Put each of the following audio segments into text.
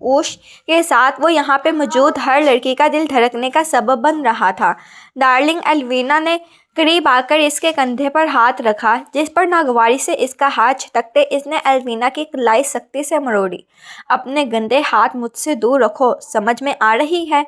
کوش کے ساتھ وہ یہاں پہ موجود ہر لڑکی کا دل دھڑکنے کا سبب بن رہا تھا۔ ڈارلنگ، الوینا نے قریب آ کر اس کے کندھے پر ہاتھ رکھا، جس پر ناگواری سے اس کا ہاتھ چھٹکتے اس نے الوینا کی کلائی سختی سے مروڑی۔ اپنے گندے ہاتھ مجھ سے دور رکھو، سمجھ میں آ رہی ہے؟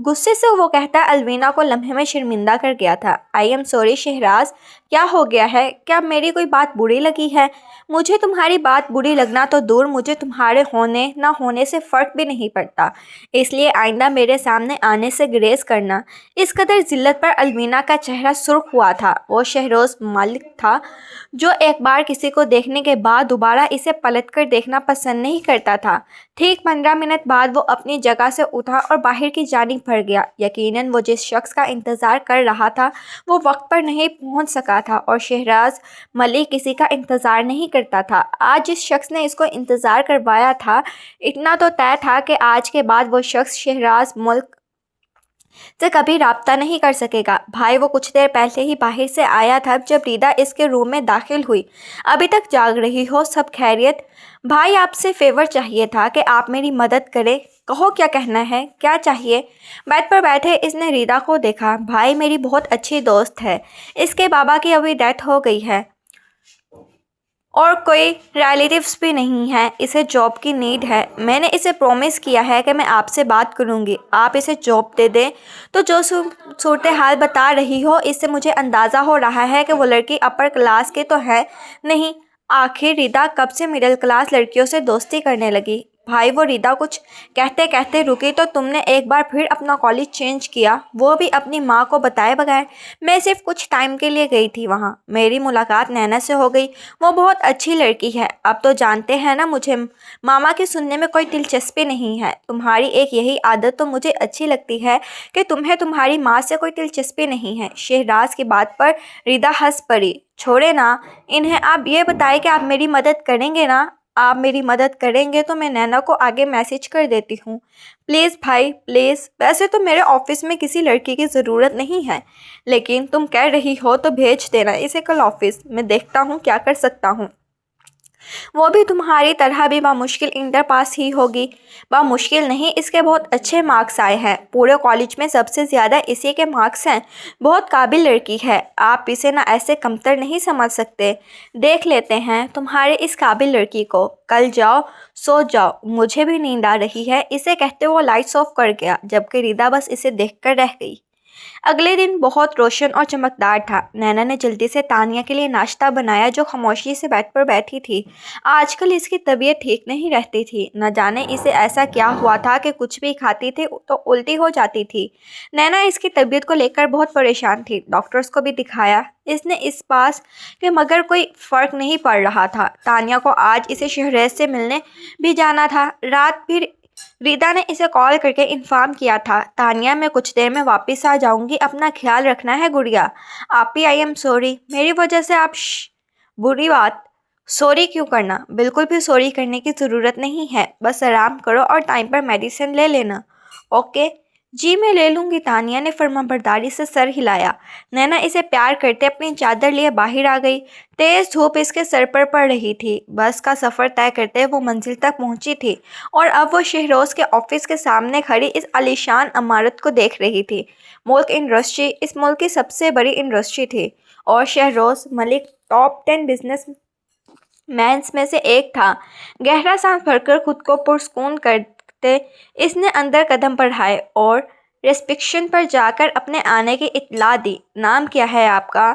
غصے سے وہ کہتا الوینا کو لمحے میں شرمندہ کر گیا تھا۔ آئی ایم سوری شہراز، کیا ہو گیا ہے؟ کیا میری کوئی بات بری لگی ہے؟ مجھے تمہاری بات بری لگنا تو دور، مجھے تمہارے ہونے نہ ہونے سے فرق بھی نہیں پڑتا، اس لیے آئندہ میرے سامنے آنے سے گریز کرنا۔ اس قدر ذلت پر الوینا کا چہرہ سرخ ہوا تھا۔ وہ شہروز ملک تھا جو ایک بار کسی کو دیکھنے کے بعد دوبارہ اسے پلٹ کر دیکھنا پسند نہیں کرتا تھا۔ ٹھیک 15 منٹ بعد وہ اپنی جگہ سے اٹھا اور باہر کی جانب بڑھ گیا۔ یقیناً وہ جس شخص کا انتظار کر رہا تھا وہ وقت پر نہیں پہنچ سکا تھا، اور شہراز ملک کسی کا انتظار نہیں کرتا تھا۔ آج جس شخص نے اس کو انتظار کروایا تھا، اتنا تو طے تھا کہ آج کے بعد وہ شخص شہراز ملک سے کبھی رابطہ نہیں کر سکے گا۔ بھائی، وہ کچھ دیر پہلے ہی باہر سے آیا تھا جب ریدا اس کے روم میں داخل ہوئی۔ ابھی تک جاگ رہی ہو؟ سب خیریت؟ بھائی، آپ سے فیور چاہیے تھا کہ آپ میری مدد کریں۔ کہو، کیا کہنا ہے؟ کیا چاہیے؟ بیڈ پر بیٹھے اس نے ریدا کو دیکھا۔ بھائی میری بہت اچھی دوست ہے، اس کے بابا کی ابھی ڈیتھ ہو گئی ہے اور کوئی ریلیٹیوز بھی نہیں ہیں، اسے جاب کی نیڈ ہے۔ میں نے اسے پرومس کیا ہے کہ میں آپ سے بات کروں گی، آپ اسے جاب دے دیں۔ تو جو صورتحال بتا رہی ہو، اس سے مجھے اندازہ ہو رہا ہے کہ وہ لڑکی اپر کلاس کی تو ہے نہیں۔ آخر ریدا کب سے مڈل کلاس لڑکیوں سے دوستی کرنے لگی؟ بھائی، وہ ریدا کچھ کہتے کہتے رکی تو تم نے ایک بار پھر اپنا کالج چینج کیا، وہ بھی اپنی ماں کو بتائے بغیر۔ میں صرف کچھ ٹائم کے لیے گئی تھی وہاں، میری ملاقات نینا سے ہو گئی، وہ بہت اچھی لڑکی ہے۔ اب تو جانتے ہیں نا، مجھے ماما کی سننے میں کوئی دلچسپی نہیں ہے۔ تمہاری ایک یہی عادت تو مجھے اچھی لگتی ہے کہ تمہیں تمہاری ماں سے کوئی دلچسپی نہیں ہے۔ شہراز کی بات پر ریدا ہنس پڑی۔ چھوڑے نا انہیں، آپ یہ بتائیں کہ آپ میری مدد کریں گے نا؟ آپ میری مدد کریں گے تو میں نینا کو آگے میسج کر دیتی ہوں۔ پلیز بھائی، پلیز۔ ویسے تو میرے آفس میں کسی لڑکی کی ضرورت نہیں ہے، لیکن تم کہہ رہی ہو تو بھیج دینا اسے کل آفس، میں دیکھتا ہوں کیا کر سکتا ہوں۔ وہ بھی تمہاری طرح بھی بامشکل انٹر پاس ہی ہوگی۔ بامشکل نہیں، اس کے بہت اچھے مارکس آئے ہیں، پورے کالج میں سب سے زیادہ اسی کے مارکس ہیں۔ بہت قابل لڑکی ہے، آپ اسے نہ ایسے کمتر نہیں سمجھ سکتے۔ دیکھ لیتے ہیں تمہارے اس قابل لڑکی کو۔ کل جاؤ، سو جاؤ، مجھے بھی نیند آ رہی ہے، اسے کہتے وہ لائٹس آف کر گیا، جبکہ ریدا بس اسے دیکھ کر رہ گئی۔ اگلے دن بہت روشن اور چمکدار تھا۔ نینا نے جلدی سے تانیہ کے لیے ناشتہ بنایا، جو خاموشی سے بیڈ پر بیٹھی تھی۔ آج کل اس کی طبیعت ٹھیک نہیں رہتی تھی، نہ جانے اسے ایسا کیا ہوا تھا کہ کچھ بھی کھاتی تھی تو الٹی ہو جاتی تھی۔ نینا اس کی طبیعت کو لے کر بہت پریشان تھی، ڈاکٹرز کو بھی دکھایا اس نے اس پاس کہ مگر کوئی فرق نہیں پڑ رہا تھا۔ تانیہ کو آج اسے شہریز سے ملنے بھی جانا تھا۔ رات بھی ریدا نے اسے کال کر کے انفارم کیا تھا، تانیہ میں کچھ دیر میں واپس آ جاؤں گی، اپنا خیال رکھنا ہے گڑیا۔ آپی، آئی ایم سوری، میری وجہ سے آپ بری بات۔ سوری کیوں کرنا؟ بالکل بھی سوری کرنے کی ضرورت نہیں ہے، بس آرام کرو اور ٹائم پر میڈیسن لے لینا۔ اوکے جی، میں لے لوں گی، تانیہ نے فرمانبرداری سے سر ہلایا۔ نینا اسے پیار کرتے اپنی چادر لیے باہر آ گئی۔ تیز دھوپ اس کے سر پر پڑ رہی تھی۔ بس کا سفر طے کرتے وہ منزل تک پہنچی تھی اور اب وہ شہروز کے آفس کے سامنے کھڑی اس عالیشان عمارت کو دیکھ رہی تھی۔ ملک انڈسٹری اس ملک کی سب سے بڑی انڈسٹری تھی اور شہروز ملک ٹاپ 10 بزنس مینز میں سے ایک تھا۔ گہرا سانس بھر کر خود کو پرسکون کرتے اس نے اندر قدم بڑھائے اور ریسپشن پر جا کر اپنے آنے کی اطلاع دی۔ نام کیا ہے آپ کا؟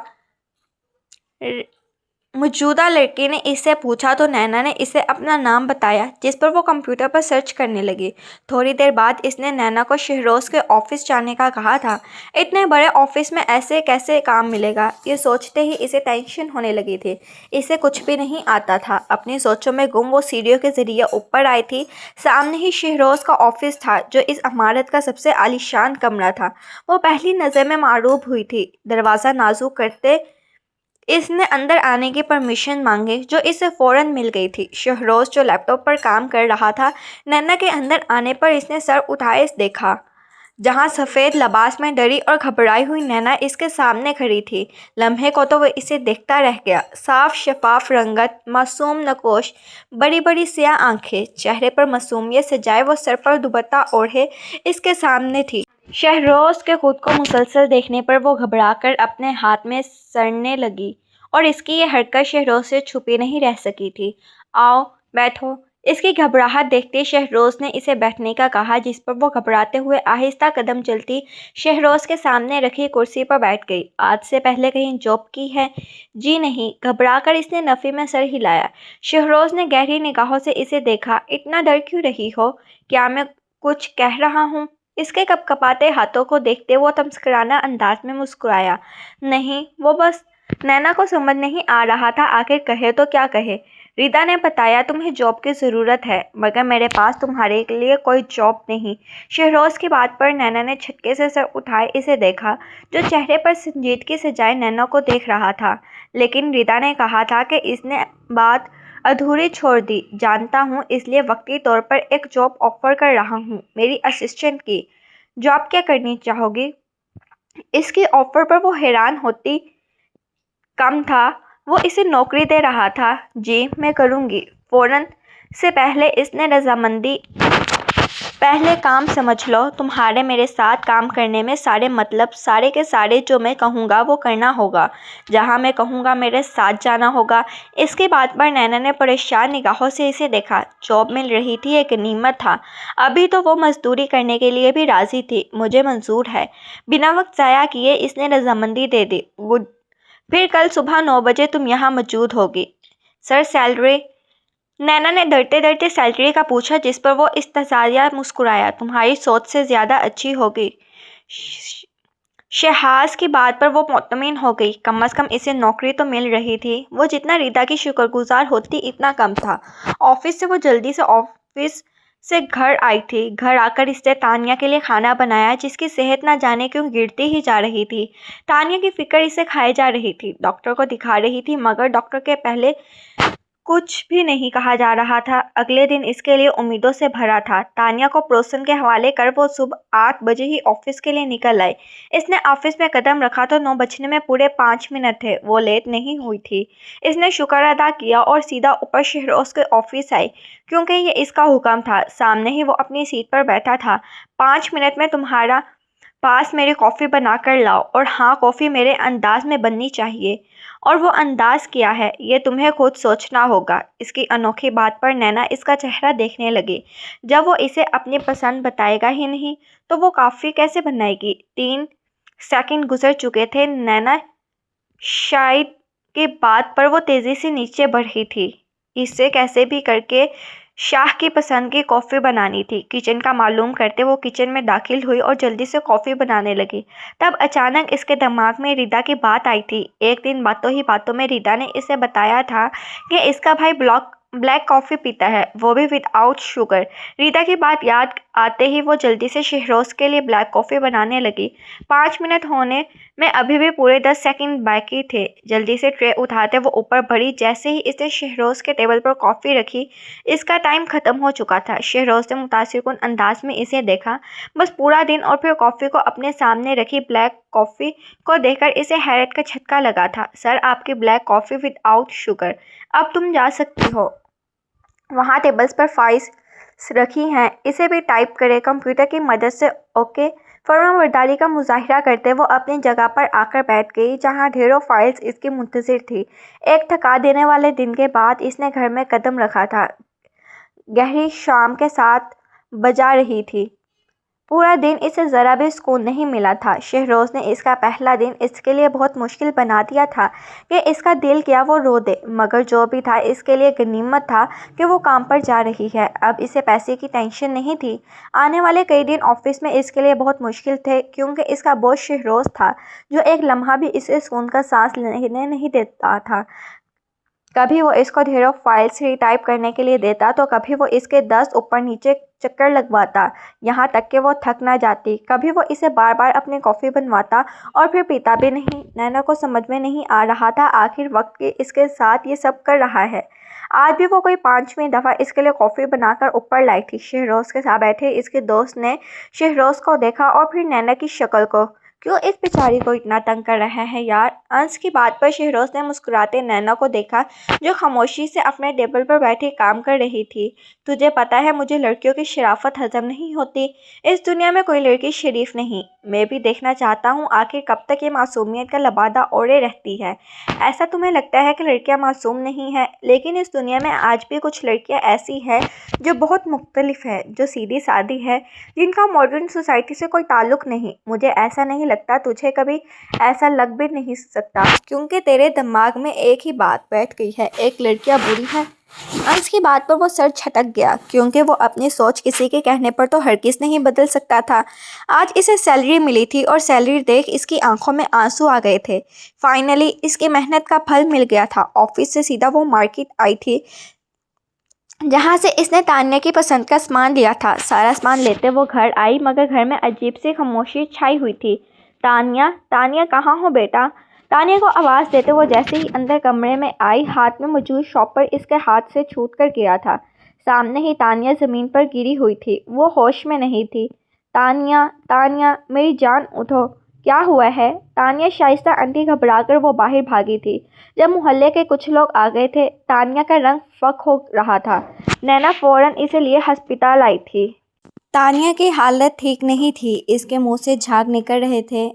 موجودہ لڑکی نے اس سے پوچھا تو نینا نے اسے اپنا نام بتایا، جس پر وہ کمپیوٹر پر سرچ کرنے لگی۔ تھوڑی دیر بعد اس نے نینا کو شہروز کے آفس جانے کا کہا تھا۔ اتنے بڑے آفس میں ایسے کیسے کام ملے گا، یہ سوچتے ہی اسے ٹینشن ہونے لگی تھی۔ اسے کچھ بھی نہیں آتا تھا۔ اپنی سوچوں میں گم وہ سیڑھیوں کے ذریعے اوپر آئی تھی۔ سامنے ہی شہروز کا آفس تھا، جو اس عمارت کا سب سے عالیشان کمرہ تھا۔ وہ پہلی نظر میں معروب ہوئی تھی۔ دروازہ نازک کرتے اس نے اندر آنے کی پرمیشن مانگی، جو اسے فوراً مل گئی تھی۔ شہروز جو لیپ ٹاپ پر کام کر رہا تھا، نینا کے اندر آنے پر اس نے سر اٹھائے دیکھا۔ جہاں سفید لباس میں ڈری اور گھبرائی ہوئی نینا اس کے سامنے کھڑی تھی۔ لمحے کو تو وہ اسے دیکھتا رہ گیا۔ صاف شفاف رنگت، معصوم نقوش، بڑی بڑی سیاہ آنکھیں، چہرے پر معصومیت سجائے وہ سر پر دوپٹہ اوڑھے اس کے سامنے تھی۔ شہروز کے خود کو مسلسل دیکھنے پر وہ گھبرا کر اپنے ہاتھ میں سڑنے لگی اور اس کی یہ حرکت شہروز سے چھپی نہیں رہ سکی تھی۔ آؤ بیٹھو۔ اس کی گھبراہٹ دیکھتے شہروز نے اسے بیٹھنے کا کہا، جس پر وہ گھبراتے ہوئے آہستہ قدم چلتی شہروز کے سامنے رکھی کرسی پر بیٹھ گئی۔ آج سے پہلے کہیں جاب کی ہے؟ جی نہیں، گھبرا کر اس نے نفی میں سر ہلایا۔ شہروز نے گہری نگاہوں سے اسے دیکھا۔ اتنا ڈر کیوں رہی ہو؟ کیا میں کچھ کہہ رہا ہوں؟ اس کے کپکپاتے ہاتھوں کو دیکھتے وہ تمسکرانہ انداز میں مسکرایا۔ نہیں، وہ بس نینا کو سمجھ نہیں آ رہا تھا آخر کہے تو کیا کہے۔ ریتا نے بتایا تمہیں جاب کی ضرورت ہے، مگر میرے پاس تمہارے لیے کوئی جاب نہیں۔ شہروز کی بات پر نینا نے جھٹکے سے سر اٹھائے اسے دیکھا، جو چہرے پر سنجیدگی سجائے نینا کو دیکھ رہا تھا۔ لیکن ریتا نے کہا تھا کہ اس نے بات ادھوری چھوڑ دی۔ جانتا ہوں، اس لیے وقتی طور پر ایک جاب آفر کر رہا ہوں، میری اسسٹنٹ کی۔ جاب کیا کرنی چاہو گی؟ اس کی آفر پر وہ حیران ہوتی کم تھا، وہ اسے نوکری دے رہا تھا۔ جی میں کروں گی، فوراً۔ سے پہلے اس نے رضامندی پہلے کام سمجھ لو، تمہارے میرے ساتھ کام کرنے میں سارے مطلب سارے کے سارے جو میں کہوں گا وہ کرنا ہوگا، جہاں میں کہوں گا میرے ساتھ جانا ہوگا۔ اس کی بات پر نینا نے پریشان نگاہوں سے اسے دیکھا۔ جاب مل رہی تھی ایک غنیمت تھا، ابھی تو وہ مزدوری کرنے کے لیے بھی راضی تھی۔ مجھے منظور ہے۔ بنا وقت ضائع کیے اس نے رضامندی دے دی۔ گڈ، پھر کل صبح 9 بجے تم یہاں موجود ہوگی۔ سر سیلری؟ نینا نے ڈرتے ڈرتے سیلری کا پوچھا، جس پر وہ استحضاریہ مسکرایا۔ تمہاری سوچ سے زیادہ اچھی ہوگی۔ شہاز کی بات پر وہ مطمئن ہو گئی، کم از کم اسے نوکری تو مل رہی تھی۔ وہ جتنا ریتا کی شکر گزار ہوتی اتنا کم تھا۔ آفس سے وہ جلدی سے آفس سے گھر آئی تھی۔ گھر آ کر اس نے تانیہ کے لیے کھانا بنایا، جس کی صحت نہ جانے کیوں گرتی ہی جا رہی تھی۔ تانیہ کی فکر اسے کھائے جا رہی تھی۔ ڈاکٹر کو دکھا رہی تھی، مگر ڈاکٹر کے پہلے کچھ بھی نہیں کہا جا رہا تھا۔ اگلے دن اس کے لیے امیدوں سے بھرا تھا۔ تانیہ کو پڑوسن کے حوالے کر وہ صبح 8 بجے ہی آفس کے لیے نکل آئی۔ اس نے آفس میں قدم رکھا تو 9 بجنے میں پورے 5 منٹ تھے۔ وہ لیٹ نہیں ہوئی تھی۔ اس نے شکر ادا کیا اور سیدھا اوپر شہروز کے آفس آئی، کیونکہ یہ اس کا حکم تھا۔ سامنے ہی وہ اپنی سیٹ پر بیٹھا تھا۔ 5 منٹ میں تمہارا پاس میری کافی بنا کر لاؤ، اور ہاں، کافی میرے انداز میں بننی چاہیے۔ اور وہ انداز کیا ہے، یہ تمہیں خود سوچنا ہوگا۔ اس کی انوکھی بات پر نینا اس کا چہرہ دیکھنے لگی۔ جب وہ اسے اپنی پسند بتائے گا ہی نہیں تو وہ کافی کیسے بنائے گی؟ 3 سیکنڈ گزر چکے تھے۔ نینا شاید کی بات پر وہ تیزی سے نیچے بڑھی تھی۔ اسے کیسے بھی کر کے شاہ کی پسند کی کافی بنانی تھی۔ کچن کا معلوم کرتے وہ کچن میں داخل ہوئی اور جلدی سے کافی بنانے لگی۔ تب اچانک اس کے دماغ میں ریتا کی بات آئی تھی۔ ایک دن باتوں ہی باتوں میں ریتا نے اسے بتایا تھا کہ اس کا بھائی بلیک کافی پیتا ہے، وہ بھی ود آؤٹ شوگر۔ ریتا کی بات یاد آتے ہی وہ جلدی سے شہروز کے لیے بلیک کافی بنانے لگی۔ 5 منٹ ہونے میں ابھی بھی پورے 10 سیکنڈ باقی تھے۔ جلدی سے ٹرے اٹھاتے وہ اوپر بڑھی۔ جیسے ہی اس نے شہروز کے ٹیبل پر کافی رکھی، اس کا ٹائم ختم ہو چکا تھا۔ شہروز نے متاثر کن انداز میں اسے دیکھا۔ بس پورا دن اور پھر کافی کو اپنے سامنے رکھی بلیک کافی کو دیکھ کر اسے حیرت کا جھٹکا لگا تھا۔ سر، آپ کی black coffee with out sugar. اب تم جا سکتی ہو۔ وہاں ٹیبلز پر فائلز رکھی ہیں، اسے بھی ٹائپ کریں کمپیوٹر کی مدد سے۔ اوکے۔ فرمانبرداری کا مظاہرہ کرتے وہ اپنی جگہ پر آ کر بیٹھ گئی، جہاں ڈھیروں فائلز اس کی منتظر تھیں۔ ایک تھکا دینے والے دن کے بعد اس نے گھر میں قدم رکھا تھا۔ گہری شام کے 7 بجا رہی تھی۔ پورا دن اسے ذرا بھی سکون نہیں ملا تھا۔ شہروز نے اس کا پہلا دن اس کے لیے بہت مشکل بنا دیا تھا کہ اس کا دل کیا وہ رو دے، مگر جو بھی تھا اس کے لیے غنیمت تھا کہ وہ کام پر جا رہی ہے۔ اب اسے پیسے کی ٹینشن نہیں تھی۔ آنے والے کئی دن آفس میں اس کے لیے بہت مشکل تھے، کیونکہ اس کا باس شہروز تھا، جو ایک لمحہ بھی اسے سکون کا سانس لینے نہیں دیتا تھا۔ کبھی وہ اس کو ڈھیروں فائلز ری ٹائپ کرنے کے لیے دیتا تو کبھی وہ اس کے 10 اوپر نیچے چکر لگواتا، یہاں تک کہ وہ تھک نہ جاتی۔ کبھی وہ اسے بار بار اپنی کافی بنواتا اور پھر پیتا بھی نہیں۔ نینا کو سمجھ میں نہیں آ رہا تھا آخر وقت اس کے ساتھ یہ سب کر رہا ہے۔ آج بھی وہ کوئی 5ویں دفعہ اس کے لیے کافی بنا کر اوپر لائی تھی۔ شہروز کے ساتھ بیٹھے اس کے دوست نے شہروز کو دیکھا اور پھر نینا کی شکل کو۔ کیوں اس بیچاری کو اتنا تنگ کر رہا ہے یار؟ انس کی بات پر شہروز نے مسکراتے نینا کو دیکھا جو خاموشی سے اپنے ٹیبل پر بیٹھی کام کر رہی تھی۔ تجھے پتا ہے مجھے لڑکیوں کی شرافت ہضم نہیں ہوتی۔ اس دنیا میں کوئی لڑکی شریف نہیں۔ میں بھی دیکھنا چاہتا ہوں آخر کب تک یہ معصومیت کا لبادہ اوڑھے رہتی ہے۔ ایسا تمہیں لگتا ہے کہ لڑکیاں معصوم نہیں ہیں، لیکن اس دنیا میں آج بھی کچھ لڑکیاں ایسی ہیں جو بہت مختلف ہیں، جو سیدھی سادی ہیں، جن کا ماڈرن سوسائٹی سے کوئی تعلق نہیں۔ مجھے ایسا نہیں لگتا، تجھے کبھی ایسا لگ بھی نہیں سکتا، کیونکہ تیرے دماغ میں ایک ہی بات بیٹھ گئی ہے، ایک لڑکیاں بری ہیں۔ انس کی بات پر وہ سر جھٹک گیا، کیونکہ وہ اپنی سوچ کسی کے کہنے پر تو ہرگز نہیں بدل سکتا تھا۔ آج اسے سیلری ملی تھی اور سیلری دیکھ اس کی آنکھوں میں آنسو آ گئے تھے۔ فائنلی اس کی محنت کا پھل مل گیا تھا۔ آفس سے سیدھا وہ مارکیٹ آئی تھی جہاں سے اس نے تانیہ کی پسند کا سامان لیا تھا۔ سارا سامان لیتے وہ گھر آئی، مگر گھر میں عجیب سی خاموشی چھائی ہوئی تھی۔ تانیہ، تانیہ کہاں ہو بیٹا؟ تانیہ کو آواز دیتے وہ جیسے ہی اندر کمرے میں آئی، ہاتھ میں موجود شاپر اس کے ہاتھ سے چھوٹ کر گرا تھا۔ سامنے ہی تانیہ زمین پر گری ہوئی تھی، وہ ہوش میں نہیں تھی۔ تانیہ، تانیہ میری جان اٹھو، کیا ہوا ہے؟ تانیہ شائستہ آنٹی گھبرا کر وہ باہر بھاگی تھی۔ جب محلے کے کچھ لوگ آ گئے تھے، تانیہ کا رنگ فک ہو رہا تھا۔ نینا فوراً اسے لیے ہسپتال آئی تھی۔ تانیہ کی حالت ٹھیک نہیں تھی، اس کے منہ سے جھاگ نکل رہے تھے۔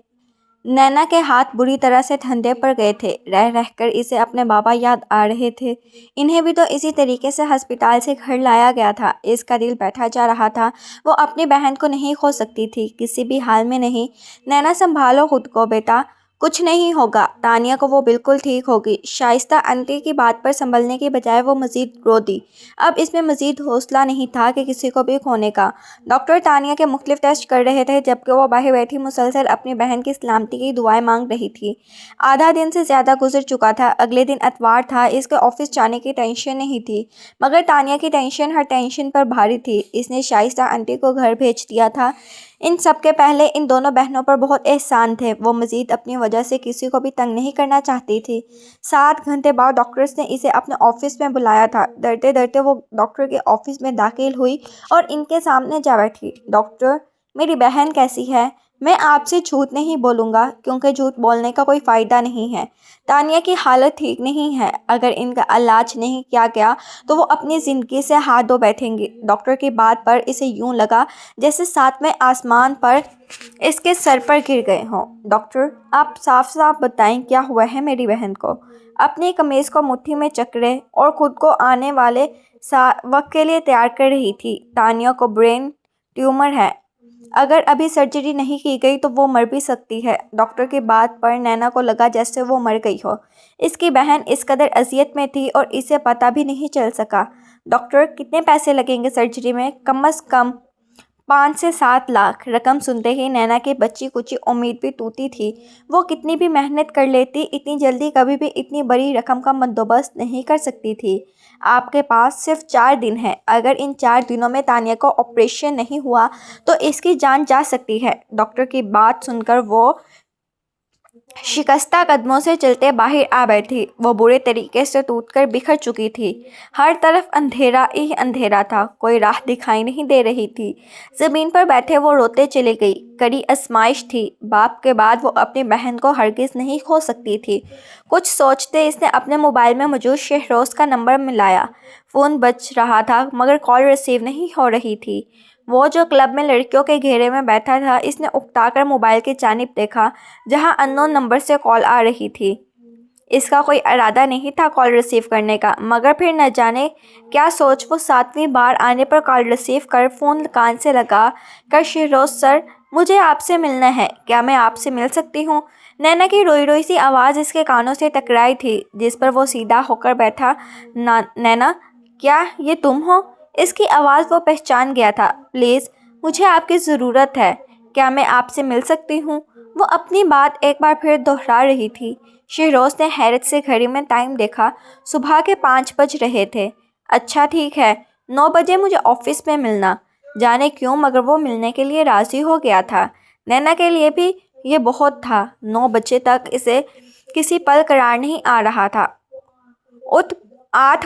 نینا کے ہاتھ بری طرح سے ٹھنڈے پڑ گئے تھے، رہ رہ کر اسے اپنے بابا یاد آ رہے تھے۔ انہیں بھی تو اسی طریقے سے ہسپتال سے گھر لایا گیا تھا۔ اس کا دل بیٹھا جا رہا تھا، وہ اپنی بہن کو نہیں کھو سکتی تھی، کسی بھی حال میں نہیں۔ نینا سنبھالو خود کو بیٹا، کچھ نہیں ہوگا، تانیہ کو وہ بالکل ٹھیک ہوگی۔ شائستہ آنٹی کی بات پر سنبھلنے کی بجائے وہ مزید رو دی۔ اب اس میں مزید حوصلہ نہیں تھا کہ کسی کو بھی کھونے کا۔ ڈاکٹر تانیہ کے مختلف ٹیسٹ کر رہے تھے، جبکہ وہ باہر بیٹھی مسلسل اپنی بہن کی سلامتی کی دعائیں مانگ رہی تھی۔ آدھا دن سے زیادہ گزر چکا تھا، اگلے دن اتوار تھا۔ اس کے آفس جانے کی ٹینشن نہیں تھی، مگر تانیہ کی ٹینشن ہر ٹینشن پر بھاری تھی۔ اس نے شائستہ آنٹی کو گھر بھیج دیا تھا۔ ان سب کے پہلے ان دونوں بہنوں پر بہت احسان تھے، وہ مزید اپنی وجہ سے کسی کو بھی تنگ نہیں کرنا چاہتی تھی۔ 7 گھنٹے بعد ڈاکٹرز نے اسے اپنے آفس میں بلایا تھا۔ ڈرتے ڈرتے وہ ڈاکٹر کے آفس میں داخل ہوئی اور ان کے سامنے جا بیٹھی۔ ڈاکٹر، میری بہن کیسی ہے؟ میں آپ سے جھوٹ نہیں بولوں گا، کیونکہ جھوٹ بولنے کا کوئی فائدہ نہیں ہے۔ تانیہ کی حالت ٹھیک نہیں ہے، اگر ان کا علاج نہیں کیا گیا تو وہ اپنی زندگی سے ہاتھ دھو بیٹھیں گی۔ ڈاکٹر کی بات پر اسے یوں لگا جیسے 7ویں آسمان پر اس کے سر پر گر گئے ہوں۔ ڈاکٹر، آپ صاف صاف بتائیں کیا ہوا ہے میری بہن کو؟ اپنی قمیض کو مٹھی میں جکڑے اور خود کو آنے والے وقت کے لیے تیار کر رہی تھی۔ تانیہ کو برین ٹیومر ہے، اگر ابھی سرجری نہیں کی گئی تو وہ مر بھی سکتی ہے۔ ڈاکٹر کی بات پر نینا کو لگا جیسے وہ مر گئی ہو۔ اس کی بہن اس قدر اذیت میں تھی اور اسے پتہ بھی نہیں چل سکا۔ ڈاکٹر، کتنے پیسے لگیں گے سرجری میں؟ کم از کم 5 سے 7 لاکھ۔ رقم سنتے ہی نینا کی بچی کچی امید بھی ٹوٹی تھی۔ وہ کتنی بھی محنت کر لیتی، اتنی جلدی کبھی بھی اتنی بڑی رقم کا بندوبست نہیں کر سکتی تھی۔ آپ کے پاس صرف 4 دن ہیں، اگر ان 4 دنوں میں تانیہ کو آپریشن نہیں ہوا تو اس کی جان جا سکتی ہے۔ ڈاکٹر کی بات سن کر وہ شکستہ قدموں سے چلتے باہر آ بیٹھی۔ وہ برے طریقے سے ٹوٹ کر بکھر چکی تھی۔ ہر طرف اندھیرا ہی اندھیرا تھا، کوئی راہ دکھائی نہیں دے رہی تھی۔ زمین پر بیٹھے وہ روتے چلی گئی۔ کڑی آزمائش تھی، باپ کے بعد وہ اپنی بہن کو ہرگز نہیں کھو سکتی تھی۔ کچھ سوچتے اس نے اپنے موبائل میں موجود شہروز کا نمبر ملایا۔ فون بج رہا تھا، مگر کال ریسیو نہیں ہو رہی تھی۔ وہ جو کلب میں لڑکیوں کے گھیرے میں بیٹھا تھا، اس نے اکتا کر موبائل کی جانب دیکھا جہاں ان نون نمبر سے کال آ رہی تھی۔ اس کا کوئی ارادہ نہیں تھا کال ریسیو کرنے کا، مگر پھر نہ جانے کیا سوچ وہ 7ویں بار آنے پر کال ریسیو کر فون کان سے لگا کر شہروز سر، مجھے آپ سے ملنا ہے، کیا میں آپ سے مل سکتی ہوں؟ نینا کی روئی روئی سی آواز اس کے کانوں سے ٹکرائی تھی، جس پر وہ سیدھا ہو کر بیٹھا۔ نینا، کیا یہ تم ہو؟ اس کی آواز وہ پہچان گیا تھا۔ پلیز، مجھے آپ کی ضرورت ہے، کیا میں آپ سے مل سکتی ہوں؟ وہ اپنی بات ایک بار پھر دہرا رہی تھی۔ شہروز نے حیرت سے گھڑی میں ٹائم دیکھا، صبح کے 5 بج رہے تھے۔ اچھا ٹھیک ہے، 9 بجے مجھے آفس میں ملنا۔ جانے کیوں مگر وہ ملنے کے لیے راضی ہو گیا تھا۔ نینا کے لیے بھی یہ بہت تھا۔ 9 بجے تک اسے کسی پل قرار نہیں آ رہا تھا۔ اٹھ 8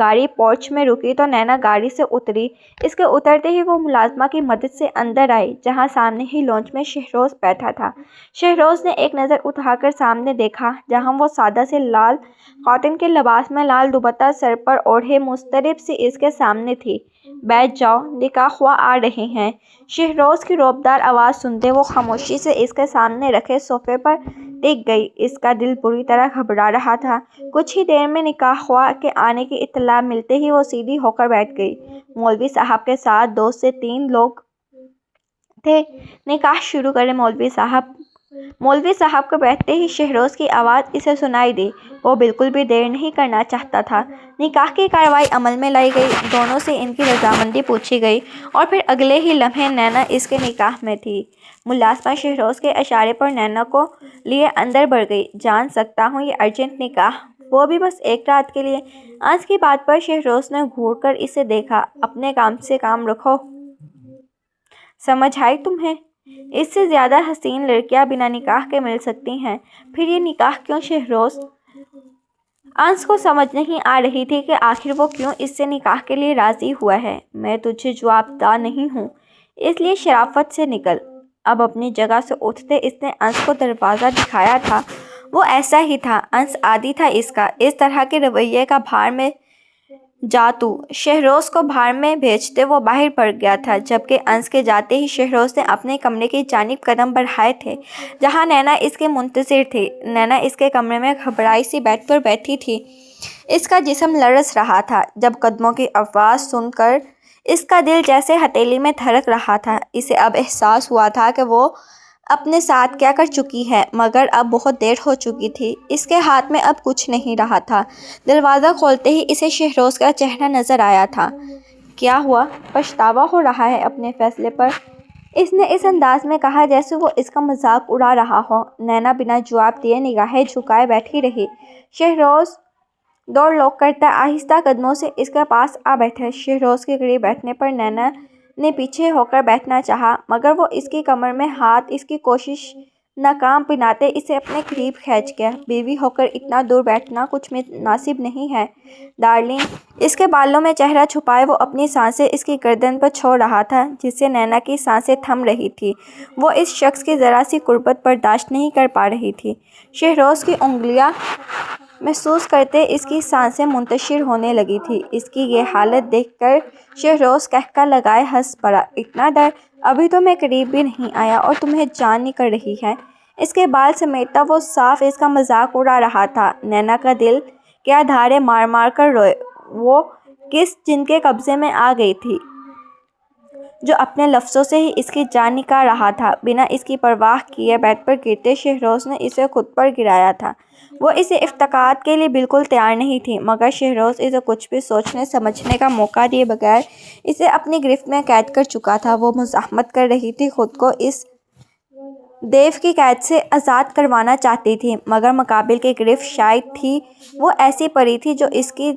گاڑی پورچ میں رکی تو نینا گاڑی سے اتری۔ اس کے اترتے ہی وہ ملازمہ کی مدد سے اندر آئی، جہاں سامنے ہی لانچ میں شہروز بیٹھا تھا۔ شہروز نے ایک نظر اٹھا کر سامنے دیکھا، جہاں وہ سادہ سے لال کاٹن کے لباس میں لال دوپٹہ سر پر اوڑھے مضطرب سی اس کے سامنے تھی۔ "بیٹھ جاؤ، نکاح خواہ آ رہے ہیں۔" شہروز کی رعبدار آواز سنتے وہ خاموشی سے اس کے سامنے رکھے صوفے پر ٹک گئی۔ اس کا دل بری طرح گھبرا رہا تھا۔ کچھ ہی دیر میں نکاح خواہ کے آنے کی اطلاع ملتے ہی وہ سیدھی ہو کر بیٹھ گئی۔ مولوی صاحب کے ساتھ 2 سے 3 لوگ تھے۔ "نکاح شروع کریں مولوی صاحب۔" مولوی صاحب کے بیٹھتے ہی شہروز کی آواز اسے سنائی دی۔ وہ بالکل بھی دیر نہیں کرنا چاہتا تھا۔ نکاح کی کارروائی عمل میں لائی گئی، دونوں سے ان کی رضامندی پوچھی گئی اور پھر اگلے ہی لمحے نینا اس کے نکاح میں تھی۔ ملازمہ شہروز کے اشارے پر نینا کو لیے اندر بڑھ گئی۔ "جان سکتا ہوں یہ ارجنٹ نکاح، وہ بھی بس ایک رات کے لیے؟" انس کی بات پر شہروز نے گھور کر اسے دیکھا۔ "اپنے کام سے کام رکھو، سمجھ آئی تمہیں؟ اس سے زیادہ حسین لڑکیاں بنا نکاح کے مل سکتی ہیں، پھر یہ نکاح کیوں شہروز؟" انس کو سمجھ نہیں آ رہی تھی کہ آخر وہ کیوں اس سے نکاح کے لیے راضی ہوا ہے۔ "میں تجھے جواب دہ نہیں ہوں، اس لیے شرافت سے نکل۔" اب اپنی جگہ سے اٹھتے اس نے انس کو دروازہ دکھایا تھا۔ وہ ایسا ہی تھا، انس عادی تھا اس کا، اس طرح کے رویے کا۔ "بھاڑ میں جا تو۔" شہروز کو بھاڑ میں بھیجتے وہ باہر پڑ گیا تھا، جبکہ انس کے جاتے ہی شہروز نے اپنے کمرے کی جانب قدم بڑھائے تھے، جہاں نینا اس کے منتظر تھی۔ نینا اس کے کمرے میں گھبرائی سی بیڈ پر بیٹھی تھی۔ اس کا جسم لرز رہا تھا۔ جب قدموں کی آواز سن کر اس کا دل جیسے ہتھیلی میں دھڑک رہا تھا۔ اسے اب احساس ہوا تھا کہ وہ اپنے ساتھ کیا کر چکی ہے، مگر اب بہت دیر ہو چکی تھی۔ اس کے ہاتھ میں اب کچھ نہیں رہا تھا۔ دروازہ کھولتے ہی اسے شہروز کا چہرہ نظر آیا تھا۔ "کیا ہوا؟ پچھتاوا ہو رہا ہے اپنے فیصلے پر؟" اس نے اس انداز میں کہا جیسے وہ اس کا مذاق اڑا رہا ہو۔ نینا بنا جواب دیے نگاہیں جھکائے بیٹھی رہی۔ شہروز دوڑ لوگ کرتا آہستہ قدموں سے اس کے پاس آ بیٹھا۔ شہروز کے قریب بیٹھنے پر نینا نے پیچھے ہو کر بیٹھنا چاہا، مگر وہ اس کی کمر میں ہاتھ اس کی کوشش ناکام بناتے اسے اپنے قریب کھینچ گیا۔ "بیوی ہو کر اتنا دور بیٹھنا کچھ مناسب نہیں ہے ڈارلنگ۔" اس کے بالوں میں چہرہ چھپائے وہ اپنی سانسیں اس کی گردن پر چھوڑ رہا تھا، جس سے نینا کی سانسیں تھم رہی تھیں۔ وہ اس شخص کی ذرا سی قربت برداشت نہیں کر پا رہی تھی۔ شہروز کی انگلیاں محسوس کرتے اس کی سانسیں منتشر ہونے لگی تھیں۔ اس کی یہ حالت دیکھ کر شہروز قہقہ لگائے ہنس پڑا۔ "اتنا ڈر؟ ابھی تو میں قریب بھی نہیں آیا اور تمہیں جان نکل رہی ہے۔" اس کے بال سمیٹتا وہ صاف اس کا مذاق اڑا رہا تھا۔ نینا کا دل کیا دھاڑیں مار مار کر روئے۔ وہ کس جن کے قبضے میں آ گئی تھی، جو اپنے لفظوں سے ہی اس کی جان نکال رہا تھا۔ بنا اس کی پرواہ کیے بیڈ پر گرتے شہروز نے اسے خود پر گرایا تھا۔ وہ اسے افتقاد کے لیے بالکل تیار نہیں تھی، مگر شہروز اسے کچھ بھی سوچنے سمجھنے کا موقع دیے بغیر اسے اپنی گرفت میں قید کر چکا تھا۔ وہ مزاحمت کر رہی تھی، خود کو اس دیو کی قید سے آزاد کروانا چاہتی تھی، مگر مقابل کی گرفت شاید تھی۔ وہ ایسی پری تھی جو اس کی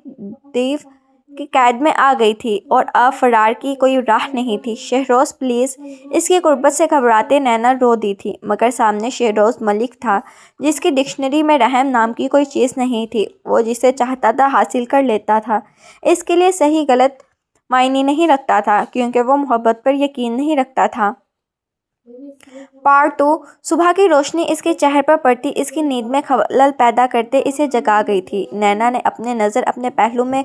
دیو کی قید میں آ گئی تھی اور اب فرار کی کوئی راہ نہیں تھی۔ "شہروز پلیز۔" اس کی قربت سے گھبراتے نینا رو دی تھی، مگر سامنے شہروز ملک تھا، جس کی ڈکشنری میں رحم نام کی کوئی چیز نہیں تھی۔ وہ جسے چاہتا تھا حاصل کر لیتا تھا۔ اس کے لیے صحیح غلط معنی نہیں رکھتا تھا، کیونکہ وہ محبت پر یقین نہیں رکھتا تھا۔ پارٹ 2۔ صبح کی روشنی اس کے چہرے پر پڑتی اس کی نیند میں خلل پیدا کرتے اسے جگا گئی تھی۔ نینا نے اپنے نظر اپنے پہلو میں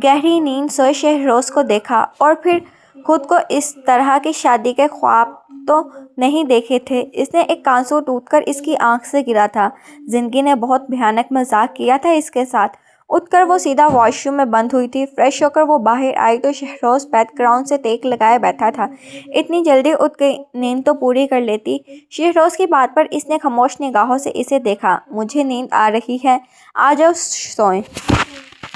گہری نیند سوئے شہروز کو دیکھا اور پھر خود کو اس طرح کی شادی کے خواب تو نہیں دیکھے تھے۔ اس نے ایک آنسو ٹوٹ کر اس کی آنکھ سے گرا تھا۔ زندگی نے بہت بھیانک مذاق کیا تھا اس کے ساتھ۔ اٹھ کر وہ سیدھا واش روم میں بند ہوئی تھی۔ فریش ہو کر وہ باہر آئی تو شہروز بیک گراؤنڈ سے ٹیک لگائے بیٹھا تھا۔ اتنی جلدی اٹھ گئی، نیند تو پوری کر لیتی۔ شہروز کی بات پر اس نے خاموش نگاہوں سے اسے دیکھا۔ "مجھے نیند آ رہی ہے، آ جاؤ سوئیں۔"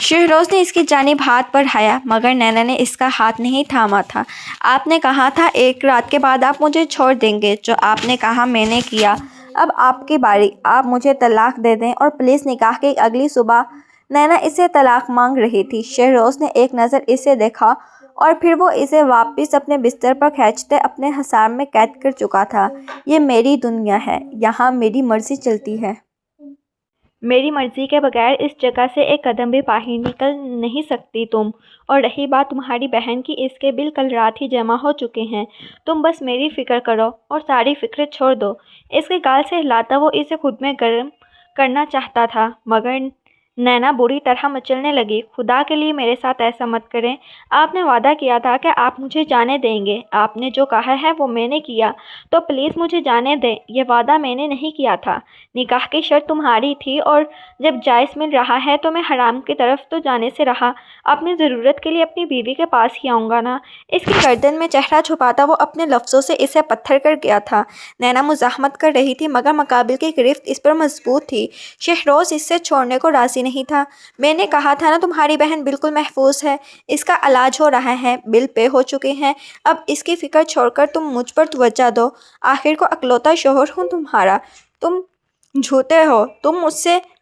شہروز نے اس کی جانب ہاتھ بڑھایا، مگر نینا نے اس کا ہاتھ نہیں تھاما تھا۔ "آپ نے کہا تھا ایک رات کے بعد آپ مجھے چھوڑ دیں گے، جو آپ نے کہا میں نے کیا۔ اب آپ کی باری، آپ مجھے طلاق دے دیں اور پلیز نکاح کی اگلی صبح۔" نینا اس سے طلاق مانگ رہی تھی۔ شہروز نے ایک نظر اسے دیکھا اور پھر وہ اسے واپس اپنے بستر پر کھینچتے اپنے حصار میں قید کر چکا تھا۔ "یہ میری دنیا ہے، یہاں میری مرضی چلتی ہے۔ میری مرضی کے بغیر اس جگہ سے ایک قدم بھی باہر نکل نہیں سکتی تم۔ اور رہی بات تمہاری بہن کی، اس کے بل کل رات ہی جمع ہو چکے ہیں۔ تم بس میری فکر کرو اور ساری فکر چھوڑ دو۔ اس کے گال سے ہلاتا وہ اسے خود میں گرم کرنا چاہتا تھا، مگر نینا بری طرح مچلنے لگی۔ خدا کے لیے میرے ساتھ ایسا مت کریں۔ آپ نے وعدہ کیا تھا کہ آپ مجھے جانے دیں گے۔ آپ نے جو کہا ہے وہ میں نے کیا، تو پلیز مجھے جانے دیں۔ یہ وعدہ میں نے نہیں کیا تھا۔ نکاح کی شرط تمہاری تھی، اور جب جائز مل رہا ہے تو میں حرام کی طرف تو جانے سے رہا۔ اپنی ضرورت کے لیے اپنی بیوی کے پاس ہی آؤں گا نا۔ اس کی گردن میں چہرہ چھپاتا وہ اپنے لفظوں سے اسے پتھر کر گیا تھا۔ نینا مزاحمت کر رہی تھی، مگر مقابل کی گرفت اس پر مضبوط تھی۔ شہروز اس سے چھوڑنے کو راضی نہیں تھا۔ میں نے کہا تھا نا تمہاری بہن بالکل محفوظ ہے۔ اس کا علاج ہو رہا ہے، بل پے ہو چکے ہیں۔ اب اس کی فکر چھوڑ کر تم مجھ پر توجہ دو۔ آخر کو اکلوتا شوہر ہوں تمہارا۔ تم جھوٹے ہو۔ تم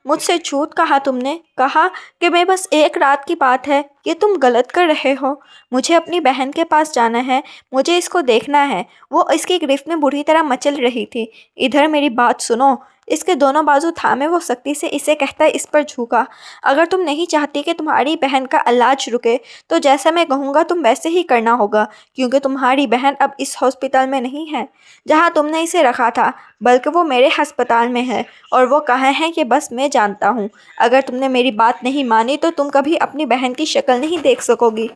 مجھ سے جھوٹ کہا۔ تم نے کہا کہ میں بس ایک رات کی بات ہے۔ یہ تم غلط کر رہے ہو۔ مجھے اپنی بہن کے پاس جانا ہے۔ مجھے اس کو دیکھنا ہے۔ وہ اس کی گرفت میں بری طرح مچل رہی تھی۔ ادھر میری بات سنو۔ اس کے دونوں بازو تھامے وہ سختی سے اسے کہتا اس پر جھکا۔ اگر تم نہیں چاہتی کہ تمہاری بہن کا علاج رکے تو جیسا میں کہوں گا تم ویسے ہی کرنا ہوگا، کیونکہ تمہاری بہن اب اس ہسپتال میں نہیں ہے جہاں تم نے اسے رکھا تھا، بلکہ وہ میرے ہسپتال میں ہے، اور وہ کہاں ہے یہ بس میں جانتا ہوں۔ اگر تم نے میری بات نہیں مانی تو تم کبھی اپنی بہن کی شکل نہیں دیکھ سکو گی۔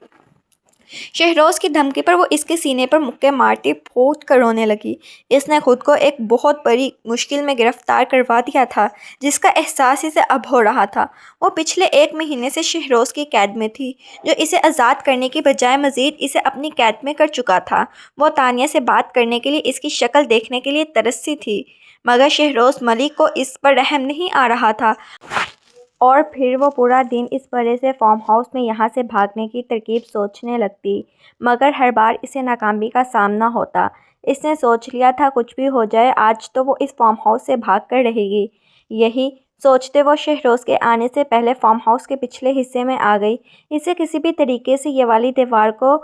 شہروز کی دھمکی پر وہ اس کے سینے پر مکے مارتی پھوٹ کر رونے لگی۔ اس نے خود کو ایک بہت بڑی مشکل میں گرفتار کروا دیا تھا، جس کا احساس اسے اب ہو رہا تھا۔ وہ پچھلے 1 مہینے سے شہروز کی قید میں تھی، جو اسے آزاد کرنے کی بجائے مزید اسے اپنی قید میں کر چکا تھا۔ وہ تانیہ سے بات کرنے کے لیے اس کی شکل دیکھنے کے لیے ترسی تھی، مگر شہروز ملک کو اس پر رحم نہیں آ رہا تھا۔ اور پھر وہ پورا دن اس بڑے سے فارم ہاؤس میں یہاں سے بھاگنے کی ترکیب سوچنے لگتی، مگر ہر بار اسے ناکامی کا سامنا ہوتا۔ اس نے سوچ لیا تھا کچھ بھی ہو جائے آج تو وہ اس فارم ہاؤس سے بھاگ کر رہے گی۔ یہی سوچتے وہ شہروز کے آنے سے پہلے فارم ہاؤس کے پچھلے حصے میں آ گئی۔ اسے کسی بھی طریقے سے یہ والی دیوار کو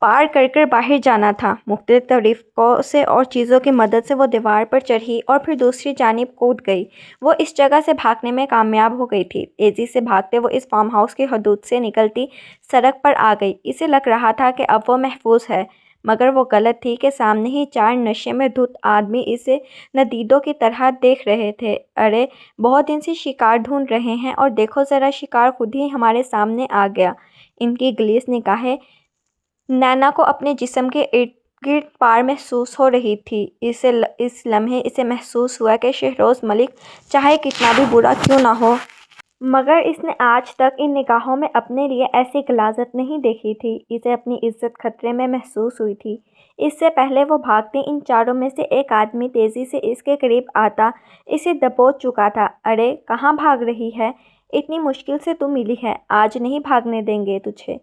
پار کر کر باہر جانا تھا۔ مختلف طریقوں سے اور چیزوں کی مدد سے وہ دیوار پر چڑھی اور پھر دوسری جانب کود گئی۔ وہ اس جگہ سے بھاگنے میں کامیاب ہو گئی تھی۔ تیزی سے بھاگتے وہ اس فارم ہاؤس کی حدود سے نکلتی سڑک پر آ گئی۔ اسے لگ رہا تھا کہ اب وہ محفوظ ہے، مگر وہ غلط تھی کہ سامنے ہی 4 نشے میں دھت آدمی اسے ندیدوں کی طرح دیکھ رہے تھے۔ ارے بہت دن سے شکار ڈھونڈ رہے ہیں اور دیکھو ذرا، شکار خود ہی ہمارے سامنے آ گیا۔ ان کی گلیس نگاہیں نینا کو اپنے جسم کے ارد گرد پار محسوس ہو رہی تھی۔ اس لمحے اسے محسوس ہوا کہ شہروز ملک چاہے کتنا بھی برا کیوں نہ ہو، مگر اس نے آج تک ان نگاہوں میں اپنے لیے ایسی غلاظت نہیں دیکھی تھی۔ اسے اپنی عزت خطرے میں محسوس ہوئی تھی۔ اس سے پہلے وہ بھاگتے ان 4 میں سے ایک آدمی تیزی سے اس کے قریب آتا اسے دبوچ چکا تھا۔ ارے کہاں بھاگ رہی ہے؟ اتنی مشکل سے تو ملی ہے، آج نہیں بھاگنے دیں گے تجھے۔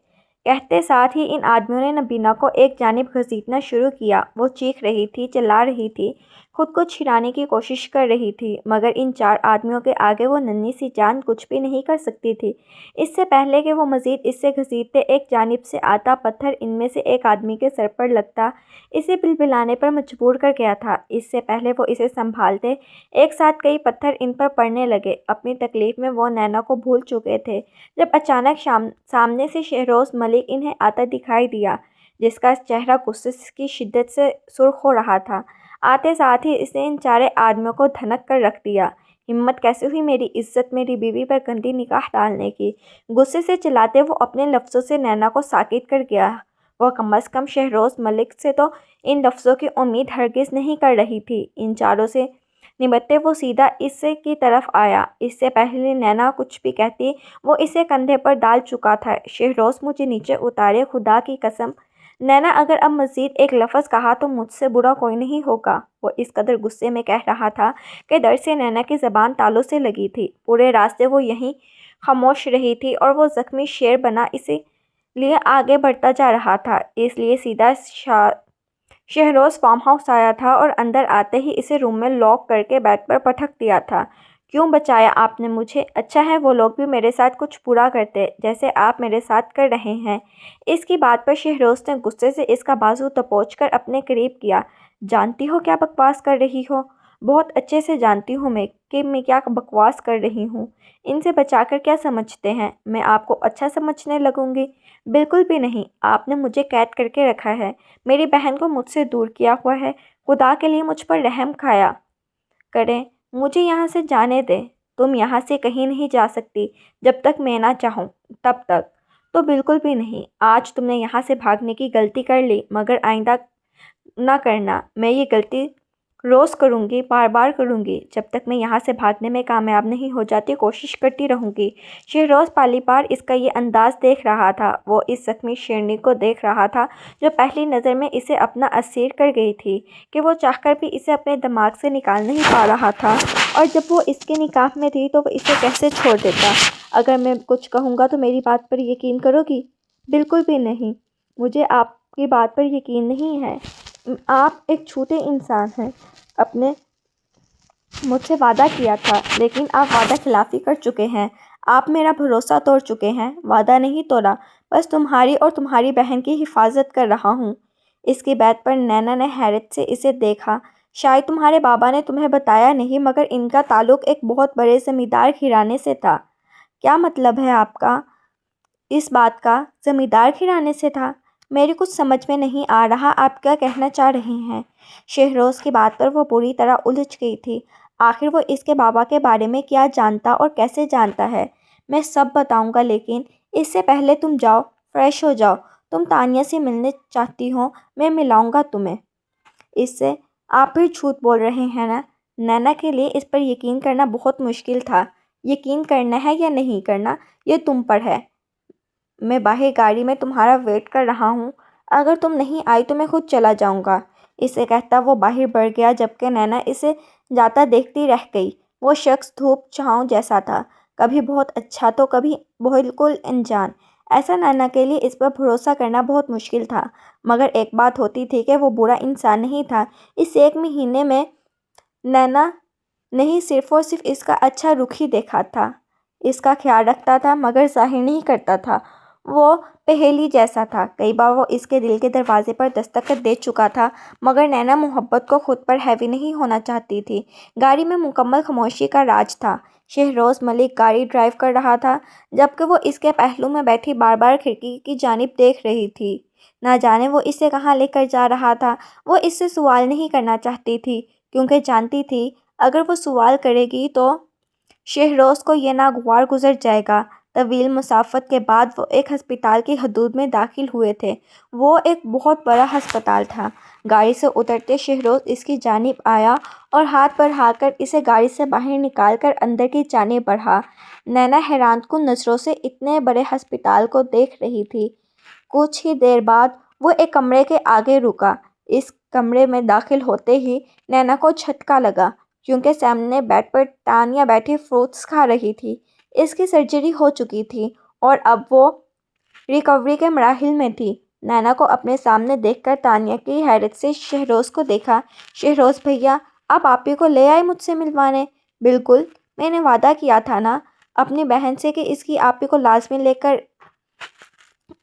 کہتے ساتھ ہی ان آدمیوں نے نبینا کو ایک جانب گھسیٹنا شروع کیا۔ وہ چیخ رہی تھی، چلا رہی تھی، خود کو چھڑانے کی کوشش کر رہی تھی، مگر ان 4 آدمیوں کے آگے وہ ننھی سی جان کچھ بھی نہیں کر سکتی تھی۔ اس سے پہلے کہ وہ مزید اس سے گھسیٹتے ایک جانب سے آتا پتھر ان میں سے ایک آدمی کے سر پر لگتا اسے بلبلانے پر مجبور کر گیا تھا۔ اس سے پہلے وہ اسے سنبھالتے ایک ساتھ کئی پتھر ان پر پڑنے لگے۔ اپنی تکلیف میں وہ نینا کو بھول چکے تھے جب اچانک سامنے سے شہروز ملک انہیں آتا دکھائی دیا، جس کا چہرہ غصے کی شدت سے سرخ ہو رہا تھا۔ آتے ساتھ ہی اس نے ان 4 آدمیوں کو دھنک کر رکھ دیا۔ ہمت کیسے ہوئی میری عزت، میری بیوی پر گندی نگاہ ڈالنے کی؟ غصے سے چلاتے وہ اپنے لفظوں سے نینا کو ساکت کر گیا۔ وہ کم از کم شہروز ملک سے تو ان لفظوں کی امید ہرگز نہیں کر رہی تھی۔ ان 4 سے نمٹتے وہ سیدھا اس کی طرف آیا۔ اس سے پہلے نینا کچھ بھی کہتی وہ اسے کندھے پر ڈال چکا تھا۔ شہروز مجھے نیچے اتارے، خدا کی قسم۔ نینا اگر اب مزید ایک لفظ کہا تو مجھ سے برا کوئی نہیں ہوگا۔ وہ اس قدر غصے میں کہہ رہا تھا کہ ڈر سے نینا کی زبان تالوں سے لگی تھی۔ پورے راستے وہ یہیں خاموش رہی تھی اور وہ زخمی شیر بنا اسی لیے آگے بڑھتا جا رہا تھا۔ اس لیے سیدھا شہروز فارم ہاؤس آیا تھا اور اندر آتے ہی اسے روم میں لاک کر کے بیڈ پر پٹک دیا تھا۔ کیوں بچایا آپ نے مجھے؟ اچھا ہے وہ لوگ بھی میرے ساتھ کچھ برا کرتے جیسے آپ میرے ساتھ کر رہے ہیں۔ اس کی بات پر شہروز نے غصے سے اس کا بازو دبوچ کر اپنے قریب کیا۔ جانتی ہو کیا بکواس کر رہی ہو؟ بہت اچھے سے جانتی ہوں میں کیا بکواس کر رہی ہوں۔ ان سے بچا کر کیا سمجھتے ہیں؟ میں آپ کو اچھا سمجھنے لگوں گی؟ بالکل بھی نہیں۔ آپ نے مجھے قید کر کے رکھا ہے، میری بہن کو مجھ سے دور کیا ہوا ہے۔ خدا کے لیے مجھ پر رحم کھایا کریں، مجھے یہاں سے جانے دیں۔ تم یہاں سے کہیں نہیں جا سکتی جب تک میں نہ چاہوں، تب تک تو بالکل بھی نہیں۔ آج تم نے یہاں سے بھاگنے کی غلطی کر لی، مگر آئندہ نہ کرنا۔ میں یہ غلطی روز کروں گی، بار بار کروں گی۔ جب تک میں یہاں سے بھاگنے میں کامیاب نہیں ہو جاتی، کوشش کرتی رہوں گی۔ شہروز پہلی بار اس کا یہ انداز دیکھ رہا تھا۔ وہ اس زخمی شیرنی کو دیکھ رہا تھا جو پہلی نظر میں اسے اپنا اسیر کر گئی تھی کہ وہ چاہ کر بھی اسے اپنے دماغ سے نکال نہیں پا رہا تھا، اور جب وہ اس کے نکاح میں تھی تو وہ اسے کیسے چھوڑ دیتا۔ اگر میں کچھ کہوں گا تو میری بات پر یقین کرو گی؟ بالکل بھی نہیں۔ مجھے آپ کی بات پر یقین نہیں ہے۔ آپ ایک جھوٹے انسان ہیں۔ آپ نے مجھ سے وعدہ کیا تھا، لیکن آپ وعدہ خلافی کر چکے ہیں۔ آپ میرا بھروسہ توڑ چکے ہیں۔ وعدہ نہیں توڑا، بس تمہاری اور تمہاری بہن کی حفاظت کر رہا ہوں۔ اس کی بات پر نینا نے حیرت سے اسے دیکھا۔ شاید تمہارے بابا نے تمہیں بتایا نہیں، مگر ان کا تعلق ایک بہت بڑے زمیندار گھرانے سے تھا۔ کیا مطلب ہے آپ کا اس بات کا؟ زمیندار گھرانے سے تھا؟ میری کچھ سمجھ میں نہیں آ رہا، آپ کیا کہنا چاہ رہے ہیں؟ شہروز کی بات پر وہ بری طرح الجھ گئی تھی۔ آخر وہ اس کے بابا کے بارے میں کیا جانتا اور کیسے جانتا ہے؟ میں سب بتاؤں گا، لیکن اس سے پہلے تم جاؤ، فریش ہو جاؤ۔ تم تانیہ سے ملنے چاہتی ہو، میں ملاؤں گا تمہیں اس سے۔ آپ پھر جھوٹ بول رہے ہیں نا؟ نینا کے لیے اس پر یقین کرنا بہت مشکل تھا۔ یقین کرنا ہے یا نہیں کرنا، یہ تم پر ہے۔ میں باہر گاڑی میں تمہارا ویٹ کر رہا ہوں، اگر تم نہیں آئی تو میں خود چلا جاؤں گا۔ اسے کہتا وہ باہر بڑھ گیا، جبکہ نینا اسے جاتا دیکھتی رہ گئی۔ وہ شخص دھوپ چھاؤں جیسا تھا، کبھی بہت اچھا تو کبھی بالکل انجان۔ ایسا نینا کے لیے اس پر بھروسہ کرنا بہت مشکل تھا، مگر ایک بات ہوتی تھی کہ وہ برا انسان نہیں تھا۔ اس 1 مہینے میں نینا نہیں صرف اور صرف اس کا اچھا رخ ہی دیکھا تھا، اس کا خیال رکھتا تھا، مگر ظاہر نہیں کرتا تھا۔ وہ پہیلی جیسا تھا۔ کئی بار وہ اس کے دل کے دروازے پر دستک دے چکا تھا، مگر نینا محبت کو خود پر حاوی نہیں ہونا چاہتی تھی۔ گاڑی میں مکمل خاموشی کا راج تھا۔ شہروز ملک گاڑی ڈرائیو کر رہا تھا، جبکہ وہ اس کے پہلو میں بیٹھی بار بار کھڑکی کی جانب دیکھ رہی تھی۔ نہ جانے وہ اسے کہاں لے کر جا رہا تھا۔ وہ اس سے سوال نہیں کرنا چاہتی تھی، کیونکہ جانتی تھی اگر وہ سوال کرے گی تو شہروز کو یہ ناگوار گزر جائے گا۔ طویل مسافت کے بعد وہ ایک ہسپتال کی حدود میں داخل ہوئے تھے۔ وہ ایک بہت بڑا ہسپتال تھا۔ گاڑی سے اترتے شہروز اس کی جانب آیا اور ہاتھ بڑھا کر اسے گاڑی سے باہر نکال کر اندر کی جانب بڑھا۔ نینا حیران کن نظروں سے اتنے بڑے ہسپتال کو دیکھ رہی تھی۔ کچھ ہی دیر بعد وہ ایک کمرے کے آگے رکا۔ اس کمرے میں داخل ہوتے ہی نینا کو جھٹکا لگا، کیونکہ سامنے بیڈ پر تانیہ بیٹھی فروٹس کھا رہی تھی۔ اس کی سرجری ہو چکی تھی اور اب وہ ریکوری کے مراحل میں تھی۔ نینا کو اپنے سامنے دیکھ کر تانیہ کی حیرت سے شہروز کو دیکھا۔ شہروز بھیا، آپ ہی کو لے آئے مجھ سے ملوانے؟ بالکل، میں نے وعدہ کیا تھا نا اپنی بہن سے کہ اس کی آپ ہی کو لازمی لے کر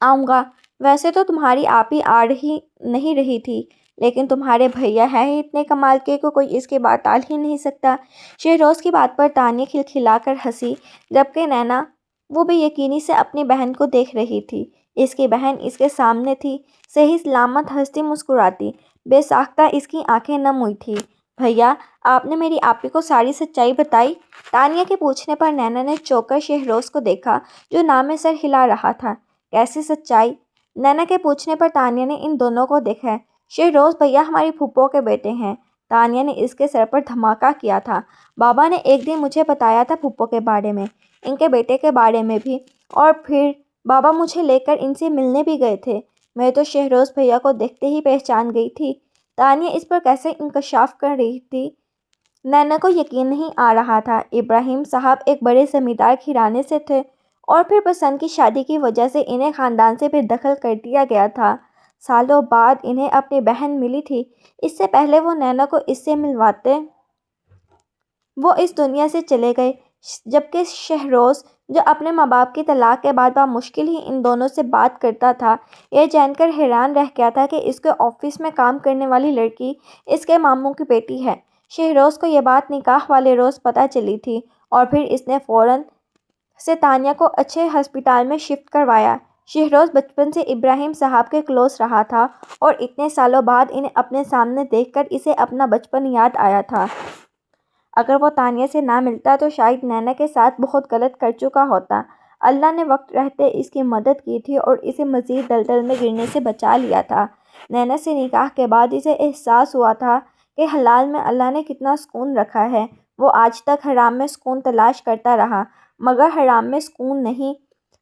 آؤں گا۔ ویسے تو تمہاری آپ ہی آ رہی نہیں رہی تھی، لیکن تمہارے بھیا ہیں ہی اتنے کمال کے کہ کوئی اس کی بات ٹال ہی نہیں سکتا۔ شہروز کی بات پر تانیہ کھلکھلا کر ہنسی، جبکہ نینا وہ بے یقینی سے اپنی بہن کو دیکھ رہی تھی۔ اس کی بہن اس کے سامنے تھی، صحیح سلامت ہنستی مسکراتی، بے ساختہ اس کی آنکھیں نم ہوئی تھیں۔ بھیا، آپ نے میری آپی کو ساری سچائی بتائی؟ تانیہ کے پوچھنے پر نینا نے چونک کر شہروز کو دیکھا، جو ناں میں سر ہلا رہا تھا۔ کیسی سچائی؟ نینا کے پوچھنے پر تانیہ نے ان دونوں کو دیکھا۔ شہروز بھیا ہماری پھوپھو کے بیٹے ہیں۔ تانیہ نے اس کے سر پر دھماکہ کیا تھا۔ بابا نے ایک دن مجھے بتایا تھا پھوپھو کے بارے میں، ان کے بیٹے کے بارے میں بھی، اور پھر بابا مجھے لے کر ان سے ملنے بھی گئے تھے۔ میں تو شہروز بھیا کو دیکھتے ہی پہچان گئی تھی۔ تانیہ اس پر کیسے انکشاف کر رہی تھی؟ نینا کو یقین نہیں آ رہا تھا۔ ابراہیم صاحب ایک بڑے زمیندار گھرانے سے تھے، اور پھر پسند کی شادی کی وجہ سے انہیں خاندان سے بے دخل کر دیا گیا تھا۔ سالوں بعد انہیں اپنی بہن ملی تھی۔ اس سے پہلے وہ نینا کو اس سے ملواتے، وہ اس دنیا سے چلے گئے، جبکہ شہروز، جو اپنے ماں باپ کی طلاق کے بعد بامشکل ہی ان دونوں سے بات کرتا تھا، یہ جان کر حیران رہ گیا تھا کہ اس کے آفس میں کام کرنے والی لڑکی اس کے ماموں کی بیٹی ہے۔ شہروز کو یہ بات نکاح والے روز پتہ چلی تھی اور پھر اس نے فوراً سے تانیہ کو اچھے ہسپتال میں شفٹ کروایا۔ شہروز بچپن سے ابراہیم صاحب کے کلوز رہا تھا اور اتنے سالوں بعد انہیں اپنے سامنے دیکھ کر اسے اپنا بچپن یاد آیا تھا۔ اگر وہ تانیہ سے نہ ملتا تو شاید نینا کے ساتھ بہت غلط کر چکا ہوتا۔ اللہ نے وقت رہتے اس کی مدد کی تھی اور اسے مزید دلدل میں گرنے سے بچا لیا تھا۔ نینا سے نکاح کے بعد اسے احساس ہوا تھا کہ حلال میں اللہ نے کتنا سکون رکھا ہے۔ وہ آج تک حرام میں سکون تلاش کرتا رہا مگر حرام میں سکون نہیں،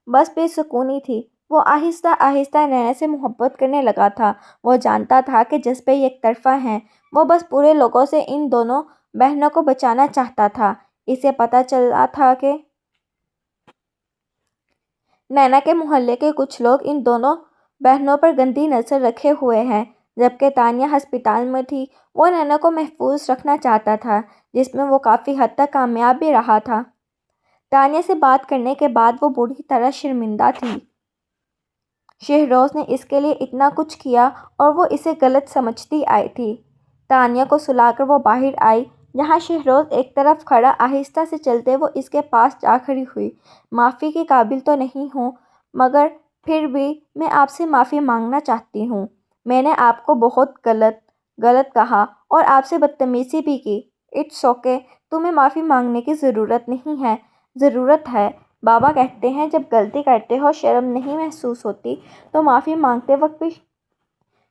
بس بے سکونی تھی۔ وہ آہستہ آہستہ نینا سے محبت کرنے لگا تھا۔ وہ جانتا تھا کہ جذبے یک طرفہ ہیں۔ وہ بس برے لوگوں سے ان دونوں بہنوں کو بچانا چاہتا تھا۔ اسے پتہ چلا تھا کہ نینا کے محلے کے کچھ لوگ ان دونوں بہنوں پر گندی نظر رکھے ہوئے ہیں۔ جبکہ تانیہ ہسپتال میں تھی، وہ نینا کو محفوظ رکھنا چاہتا تھا، جس میں وہ کافی حد تک کامیاب بھی رہا تھا۔ تانیہ سے بات کرنے کے بعد وہ بری طرح شرمندہ تھی۔ شہروز نے اس کے لیے اتنا کچھ کیا اور وہ اسے غلط سمجھتی آئی تھی۔ تانیہ کو سلا کر وہ باہر آئی جہاں شہروز ایک طرف کھڑا۔ آہستہ سے چلتے وہ اس کے پاس جا کھڑی ہوئی۔ معافی کے قابل تو نہیں ہوں مگر پھر بھی میں آپ سے معافی مانگنا چاہتی ہوں۔ میں نے آپ کو بہت غلط کہا اور آپ سے بدتمیزی بھی کی۔ اٹس اوکے، تمہیں معافی مانگنے کی ضرورت نہیں ہے۔ ضرورت ہے۔ بابا کہتے ہیں جب غلطی کرتے ہو شرم نہیں محسوس ہوتی تو معافی مانگتے وقت بھی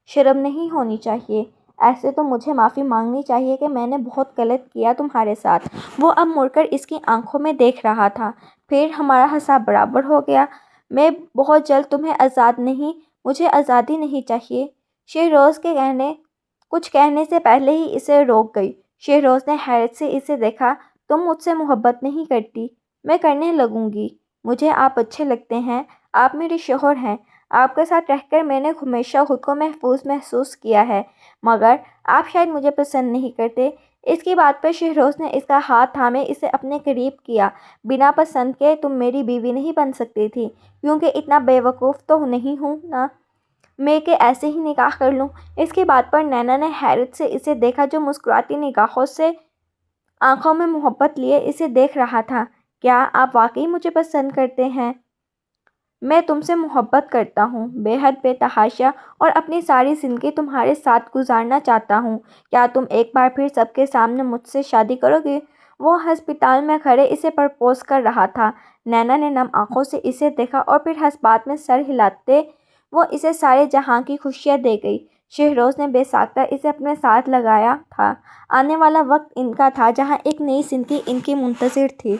شرم نہیں ہونی چاہیے۔ ایسے تو مجھے معافی مانگنی چاہیے کہ میں نے بہت غلط کیا تمہارے ساتھ۔ وہ اب مڑ کر اس کی آنکھوں میں دیکھ رہا تھا۔ پھر ہمارا حساب برابر ہو گیا۔ میں بہت جلد تمہیں آزاد نہیں، مجھے آزادی نہیں چاہیے۔ شہروز کے کچھ کہنے سے پہلے ہی اسے روک گئی۔ شہروز نے حیرت سے اسے دیکھا۔ تم مجھ سے محبت نہیں کرتی؟ میں کرنے لگوں گی۔ مجھے آپ اچھے لگتے ہیں۔ آپ میرے شوہر ہیں۔ آپ کے ساتھ رہ کر میں نے ہمیشہ خود کو محفوظ محسوس کیا ہے مگر آپ شاید مجھے پسند نہیں کرتے۔ اس کی بات پر شہروز نے اس کا ہاتھ تھامے اسے اپنے قریب کیا۔ بنا پسند کے تم میری بیوی نہیں بن سکتی تھی کیونکہ اتنا بے وقوف تو نہیں ہوں نا میں کہ ایسے ہی نکاح کر لوں۔ اس کی بات پر نینا نے حیرت سے اسے دیکھا جو مسکراتی نگاہوں سے آنکھوں میں محبت لیے اسے دیکھ رہا تھا۔ کیا آپ واقعی مجھے پسند کرتے ہیں؟ میں تم سے محبت کرتا ہوں، بے حد بے تحاشا، اور اپنی ساری زندگی تمہارے ساتھ گزارنا چاہتا ہوں۔ کیا تم ایک بار پھر سب کے سامنے مجھ سے شادی کرو گے؟ وہ ہسپتال میں کھڑے اسے پرپوز کر رہا تھا۔ نینا نے نم آنکھوں سے اسے دیکھا اور پھر جذبات میں سر ہلاتے وہ اسے سارے جہاں کی خوشیاں دے گئی۔ شہروز نے بے ساختہ اسے اپنے ساتھ لگایا تھا۔ آنے والا وقت ان کا تھا جہاں ایک نئی زندگی ان کی منتظر تھی۔